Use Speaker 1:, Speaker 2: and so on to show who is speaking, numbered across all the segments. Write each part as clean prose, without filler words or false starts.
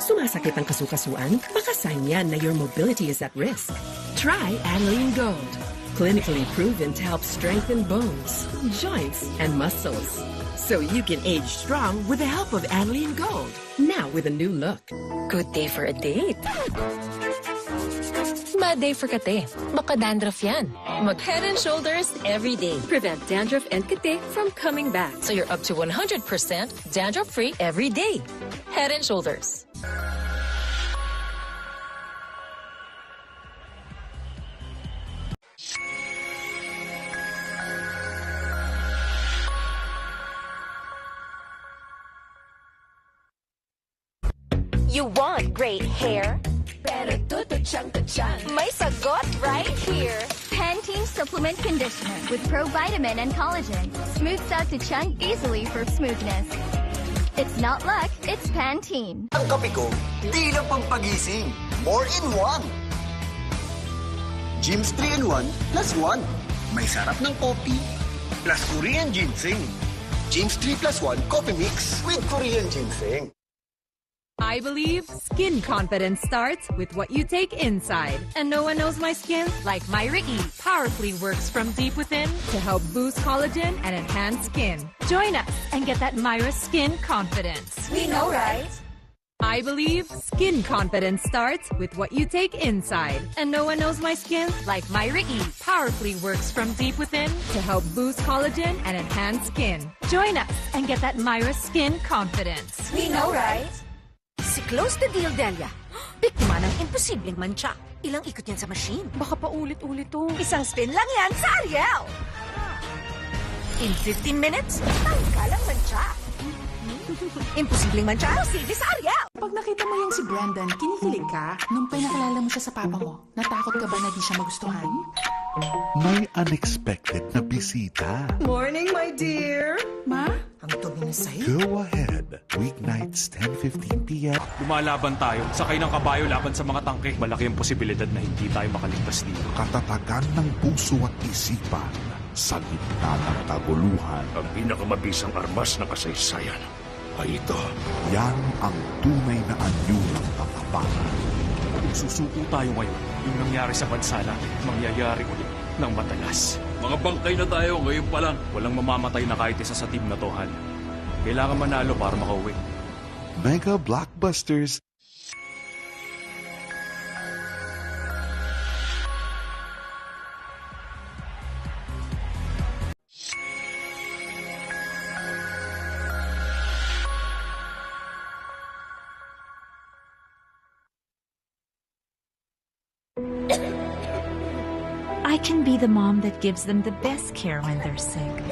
Speaker 1: Sumasakit ang kasukasuan? Baka sign yan na your mobility is at risk. Try Aniline Gold. Clinically proven to help strengthen bones, joints, and muscles. So you can age strong with the help of Aniline Gold. Now with a new look.
Speaker 2: Good day for a date. Bad day for kate. Baka dandruff yan. Mag Head and Shoulders every day. Prevent dandruff and kate from coming back. So you're up to 100% dandruff-free every day. Head and Shoulders.
Speaker 3: You want great hair? Pero may sagot right here.
Speaker 4: Pantene Supplement Conditioner with Pro-Vitamin and Collagen. Smooths out to chunk easily for smoothness. It's not luck, it's Pantene.
Speaker 5: Ang kape ko, di lang pampagising. More in one. Gyms 3-in-1 plus 1. May sarap ng coffee plus Korean ginseng. Gyms 3 plus 1 coffee mix with Korean ginseng.
Speaker 6: I believe skin confidence starts with what you take inside. And no one knows my skin like Myra E. Powerfully works from deep within to help boost collagen and enhance skin. Join us and get that Myra skin confidence.
Speaker 3: We know, right?
Speaker 6: I believe skin confidence starts with what you take inside. And no one knows my skin like Myra E. Powerfully works from deep within to help boost collagen and enhance skin. Join us and get that Myra skin confidence.
Speaker 3: We know, right?
Speaker 7: Si Close the Deal Delia. Biktima ng imposibleng mancha. Ilang ikot yan sa machine.
Speaker 6: Baka pa ulit-ulit to.
Speaker 7: Isang spin lang yan sa Ariel. In 15 minutes, tanggalang mancha. Imposibleng mancha, sige sa Ariel.
Speaker 8: Pag nakita mo yung si Brandon, kinikilig ka? Nung pinakilala mo siya sa papa mo, natakot ka ba na di siya magustuhan?
Speaker 9: May unexpected na bisita.
Speaker 1: Morning, my dear.
Speaker 8: Ma?
Speaker 7: Ang dumi na sa'yo.
Speaker 9: Go ahead. Weeknights, 10:15 p.m.
Speaker 10: Lumalaban tayo. Sakay ng kabayo laban sa mga tangke. Malaki ang posibilidad na hindi tayo makaligtas dito.
Speaker 9: Katatagan ng puso at isipan sa gitna ng kaguluhan.
Speaker 11: Ang pinakamabisang armas na kasaysayan ay ito.
Speaker 9: Yan ang tunay na anyo ng katapangan.
Speaker 10: Kung susuko tayo ngayon, yung nangyari sa bansa natin, mangyayari ulit ng madalas. Mga bangkay na tayo ngayon pa lang. Walang mamamatay na kahit isa sa team na to, Han. Kailangan manalo para makauwi.
Speaker 9: Mega Blockbusters.
Speaker 12: I can be the mom that gives them the best care when they're sick.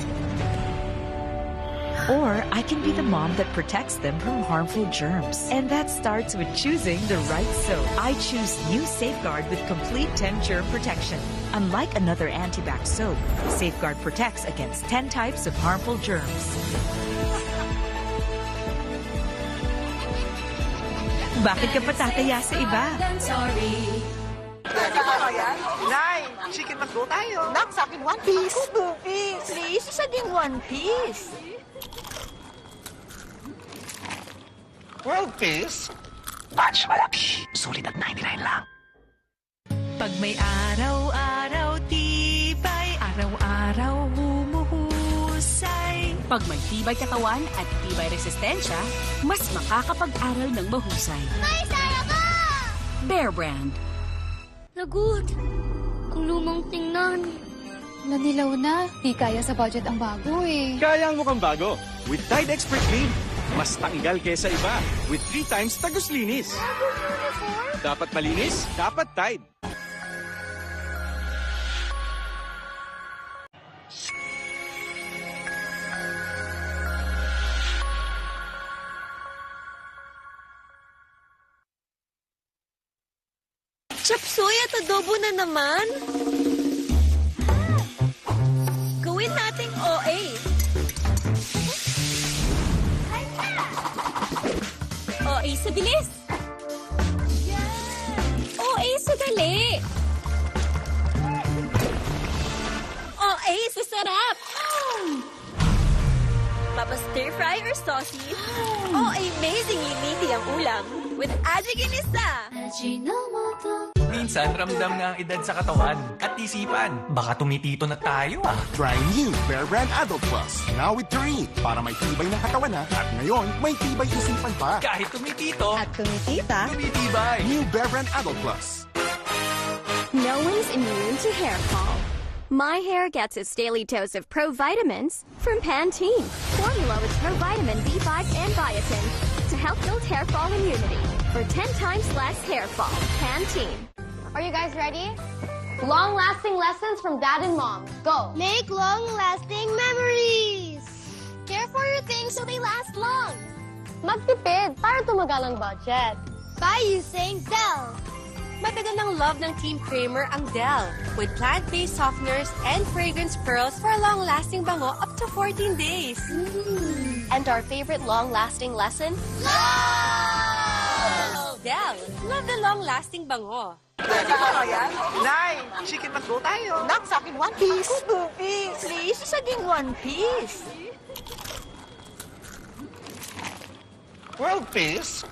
Speaker 12: Or I can be the mom that protects them from harmful germs. And that starts with choosing the right soap. I choose new Safeguard with complete 10 germ protection. Unlike another antibac soap, Safeguard protects against 10 types of harmful germs. Bakit ka patataya sa iba?
Speaker 7: Nay, chicken McDo tayo. Nak, sa akin 1 piece.
Speaker 4: Ako, 2 piece. Please, isa ding 1 piece.
Speaker 5: World peace? Batch malaki. Sulit at 99 lang.
Speaker 6: Pag may araw-araw tibay, araw-araw humuhusay.
Speaker 2: Pag may tibay katawan at tibay resistensya, mas makakapag-aral ng mahusay.
Speaker 4: May saya ka!
Speaker 2: Bear Brand.
Speaker 4: Lagot. Ang lumang tingnan. Nanilaw na. Di kaya sa budget ang bago eh.
Speaker 10: Kaya ang mukhang bago. With Tide Expert Clean. Mas tanggal kesa iba. With 3 times tagos linis. Dapat malinis, dapat Tide.
Speaker 3: Chapsoy at adobo na naman. Gawin nating OA. OA sa bilis. OA sa dali. OA sa sarap. Papa stir fry or saucy? OA amazingly meaty ang ulam. with Ajiginisa.
Speaker 13: Minsan, ramdam na ang edad sa katawan at isipan. Baka tumitito na tayo
Speaker 9: Try new Bear Brand Adult Plus. Now with taurine. Para may tibay ng katawan na. At ngayon, may tibay isipan pa.
Speaker 13: Kahit tumitito
Speaker 7: At tumitita,
Speaker 13: tumitibay.
Speaker 9: New Bear Brand Adult Plus.
Speaker 4: No one's immune to hair fall. My hair gets its daily dose of provitamins from Pantene. Formula with provitamin B5 and biotin to help build hair fall immunity for 10 times less hair fall. Pantene.
Speaker 14: Are you guys ready? Long-lasting lessons from Dad and Mom. Go!
Speaker 15: Make long-lasting memories!
Speaker 14: Care for your things so they last long. Magtipid para tumagal ang budget.
Speaker 15: By using Dell.
Speaker 3: Matagal ng love ng Team Kramer ang Dell with plant-based softeners and fragrance pearls for a long-lasting bango up to 14 days.
Speaker 14: And our favorite long-lasting lesson?
Speaker 3: Love! Dell, love the long-lasting bango.
Speaker 7: Nay, chicken McGo tayo. Nak, sa akin one piece. Ako, 2 piece. Please, saging 1 piece.
Speaker 5: World Peace?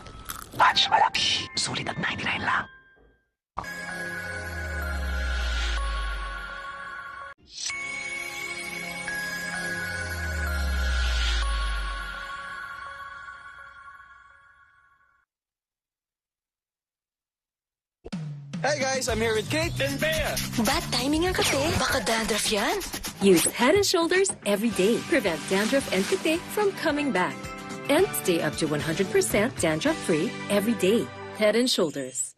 Speaker 5: Batch malaki. Sulit at 99 lang.
Speaker 13: Hey guys, I'm here with Kate and Bea.
Speaker 2: Bad timing ang kate. Baka dandruff yan. Use Head and Shoulders every day. Prevent dandruff and kate from coming back. And stay up to 100% dandruff-free every day. Head and Shoulders.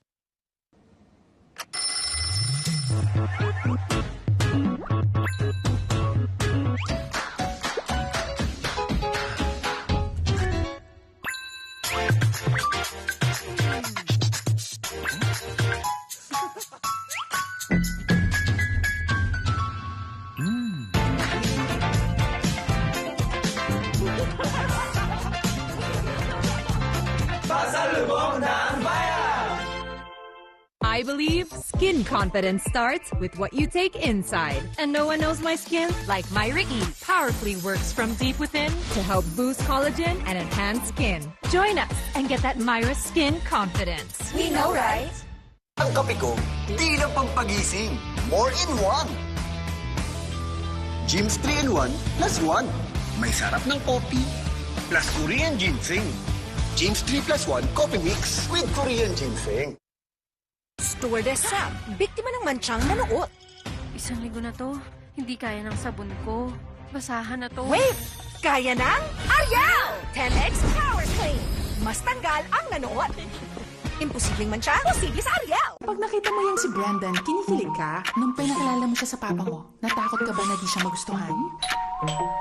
Speaker 6: I believe skin confidence starts with what you take inside. And no one knows my skin like Myra E. Powerfully works from deep within to help boost collagen and enhance skin. Join us and get that Myra skin confidence.
Speaker 7: We know, right?
Speaker 5: Ang kape ko, di lang pampagising. More in one. Gyms 3-in-1 plus 1. May sarap ng coffee plus Korean ginseng. Gyms 3+1 coffee mix with Korean ginseng.
Speaker 7: Stewardess Sam, biktima ng mansyang manuot.
Speaker 3: Isang linggo na to, hindi kaya ng sabon ko. Basahan na to.
Speaker 7: Wait! Kaya ng Ariel! 10X Power Clean. Mas tanggal ang nanuot. Imposibleng mancha, posible sa Ariel.
Speaker 8: Pag nakita mo yung si Brandon, kinikilig ka? Nung pinakilala mo siya sa papa mo, natakot ka ba na di siya magustuhan?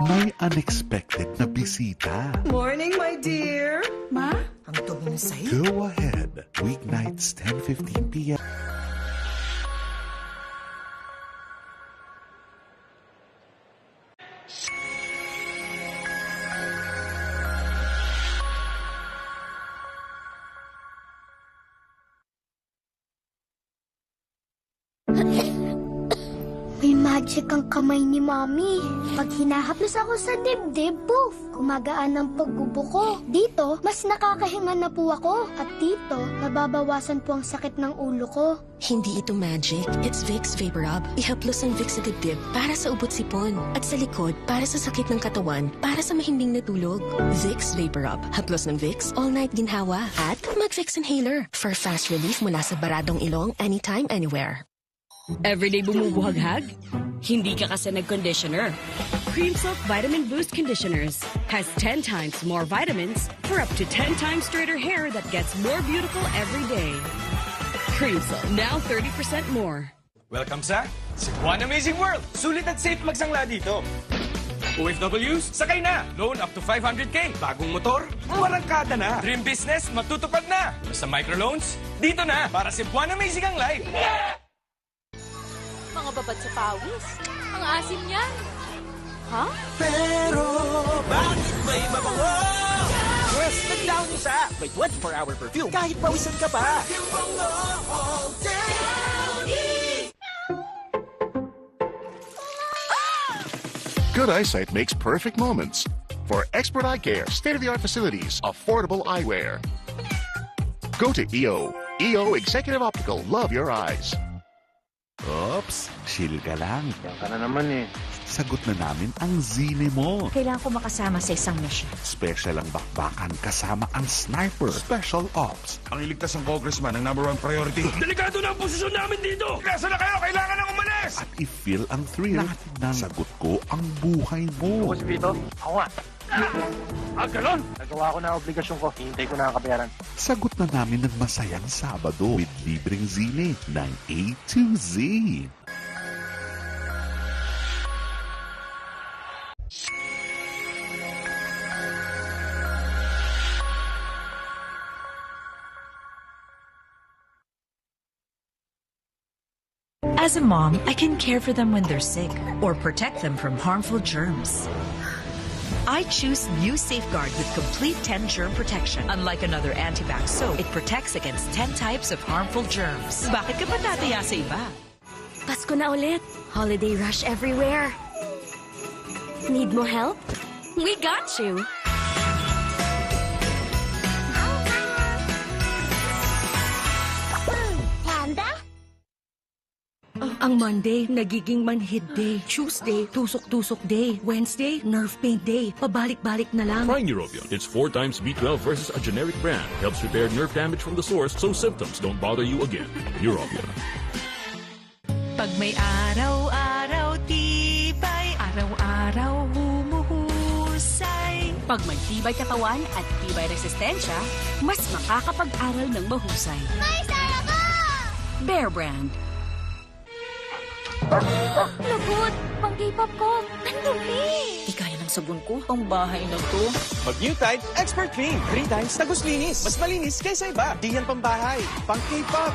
Speaker 9: May unexpected na bisita.
Speaker 16: Morning, my dear.
Speaker 8: Ma?
Speaker 16: Ang dumi na sa'yo.
Speaker 9: Go ahead. Weeknights, 10:15 p.m.
Speaker 15: May magic ang kamay ni Mommy. Pag hinahaplos ako sa dibdib, poof, kumagaan ang paggubo ko. Dito, mas nakakahinga na po ako. At dito, nababawasan po ang sakit ng ulo ko.
Speaker 17: Hindi ito magic. It's Vicks Vapor Rub. Ihaplos ang Vicks sa dibdib para sa ubot sipon. At sa likod, para sa sakit ng katawan, para sa mahimbing na tulog. Vicks Vapor Rub. Haplos ng Vicks, all-night ginhawa. At mag-Vicks Inhaler for fast relief mula sa baradong ilong anytime, anywhere.
Speaker 18: Everyday bumubuhaghag? Hindi ka kasi nag-conditioner. Cream Silk Vitamin Boost Conditioners has 10 times more vitamins for up to 10 times straighter hair that gets more beautiful every day. Cream Silk, now 30% more.
Speaker 13: Welcome sa Cebuan Amazing World! Sulit at safe magsangla dito. OFWs, sakay na! Loan up to 500k. Bagong motor, warangkada na. Dream business, matutupad na. Basta microloans, dito na. Para Cebuan Amazing ang life.
Speaker 3: Mga babad sa pawis. Ang asim niyan. Ha?
Speaker 13: Pero, bakit may mabango? Yes, nag-down sa may 24-hour perfume kahit pawisan ka pa.
Speaker 9: Good eyesight makes perfect moments. For expert eye care, state-of-the-art facilities, affordable eyewear. Go to EO. EO Executive Optical. Love your eyes. Oops, chill ka lang.
Speaker 19: Yan ka na naman eh.
Speaker 9: Sagot na namin ang zine mo.
Speaker 7: Kailangan ko makasama sa isang mission.
Speaker 9: Special ang bakbakan kasama ang sniper. Special Ops.
Speaker 13: Ang iligtas ng congressman ang #1 priority. Delikado na ang posisyon namin dito! Nasa na kayo? Kailangan nang umalis!
Speaker 9: At i-feel ang thrill ng sagot ko ang buhay mo.
Speaker 19: Boss Vito, ako nga. Ganon? Nagawa ko na obligasyon ko. Hintay ko na ang kabayaran.
Speaker 9: Sagot na namin ng masayang Sabado with libreng zine ng A to Z.
Speaker 12: As a mom, I can care for them when they're sick or protect them from harmful germs. I choose New Safeguard with complete 10 germ protection. Unlike another antibac soap, it protects against 10 types of harmful germs. Bakit ka pa tataya sa iba?
Speaker 4: Pasko na ulit. Holiday rush everywhere. Need mo help? We got you.
Speaker 14: Panda?
Speaker 7: Ang Monday, nagiging manhid day. Tuesday, tusok-tusok day. Wednesday, nerve pain day. Pabalik-balik na lang.
Speaker 11: Try Neurobion. It's 4 times B12 versus a generic brand. Helps repair nerve damage from the source so symptoms don't bother you again. Neurobion.
Speaker 6: Pag may araw-araw tibay, araw-araw humuhusay.
Speaker 18: Pag may tibay katawan at tibay resistensya, mas makakapag-aral ng mahusay.
Speaker 14: May saya ko!
Speaker 18: Bear Brand.
Speaker 4: Lagot! Pang K-pop ko! Ang dumi!
Speaker 7: Di kaya ng sabon ko. Ang bahay na to.
Speaker 13: Mag New Tide Expert Clean. 3 times tagos linis. Mas malinis kaysa iba. Di yan pambahay. Pang K-pop.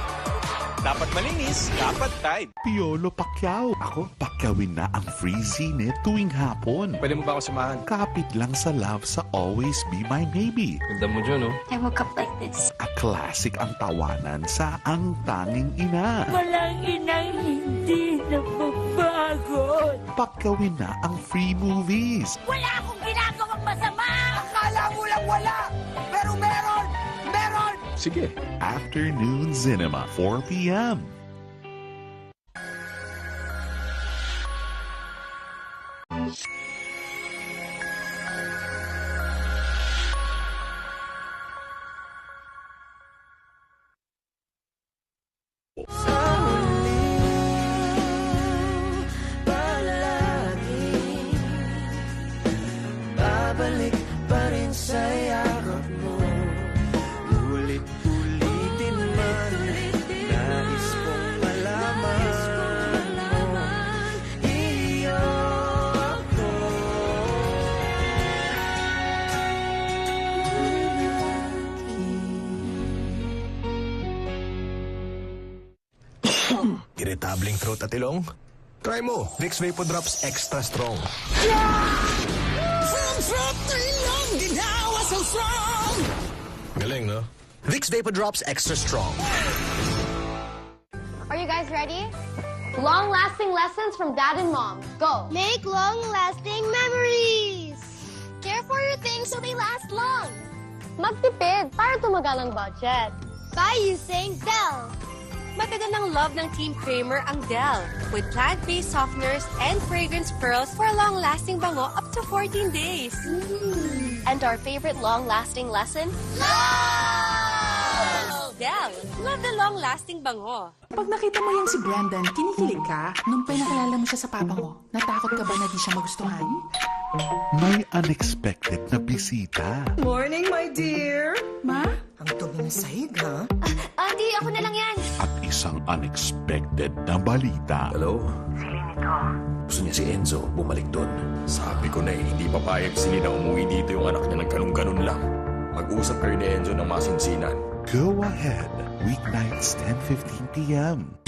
Speaker 13: Dapat malinis, dapat Tide.
Speaker 9: Piolo Pacquiao. Ako, pakyawin na ang free zine tuwing hapon.
Speaker 13: Pwede mo ba ako samahan?
Speaker 9: Kapit lang sa love sa Always Be My Maybe.
Speaker 13: Ganda mo dyan, oh.
Speaker 4: I woke up like this.
Speaker 9: A classic ang tawanan sa Ang Tanging Ina.
Speaker 7: Walang inang hindi napapagod.
Speaker 9: Pakyawin na ang free movies.
Speaker 7: Wala akong ginagawang masama!
Speaker 16: Akala mo lang wala! Pero meron! Meron!
Speaker 9: Sige, Afternoon Cinema, 4 p.m.
Speaker 16: Babalik pa rin sa yakap mo. Ulit-ulitin man, nais kong malaman mo. Iyo ako.
Speaker 5: Irritabling throat at ilong? Try mo, Vicks Vapor Drops Extra Strong.
Speaker 16: From throat to ilong, ginawa so strong!
Speaker 5: Galing, no? Vicks Vapor Drops Extra Strong.
Speaker 14: Are you guys ready? Long-lasting lessons from Dad and Mom. Go!
Speaker 15: Make long-lasting memories!
Speaker 14: Care for your things so they last long. Magtipid para tumagal ang budget.
Speaker 15: By using Dell.
Speaker 3: Matagal ng love ng Team Kramer ang Dell with plant-based softeners and fragrance pearls for a long-lasting bango up to 14 days.
Speaker 14: And our favorite long-lasting lesson?
Speaker 3: Love! Dell, love the long-lasting bango.
Speaker 8: Pag nakita mo yung si Brandon, kinikilig ka? Nung pinakilala mo siya sa papa mo, natakot ka ba na di siya magustuhan?
Speaker 9: May unexpected na bisita.
Speaker 16: Morning, my dear!
Speaker 8: Ma?
Speaker 16: Ang dumi ng sahig, ha?
Speaker 4: Adi, ako na lang yan.
Speaker 9: At isang unexpected na balita.
Speaker 11: Hello? Gusto niya si Enzo bumalik doon. Sabi ko na hindi papayag si Lina umuwi dito yung anak niya ng ganun-ganun lang. Mag-usap kayo ni Enzo ng masinsinan.
Speaker 9: Go ahead. Weeknights, 10:15 p.m.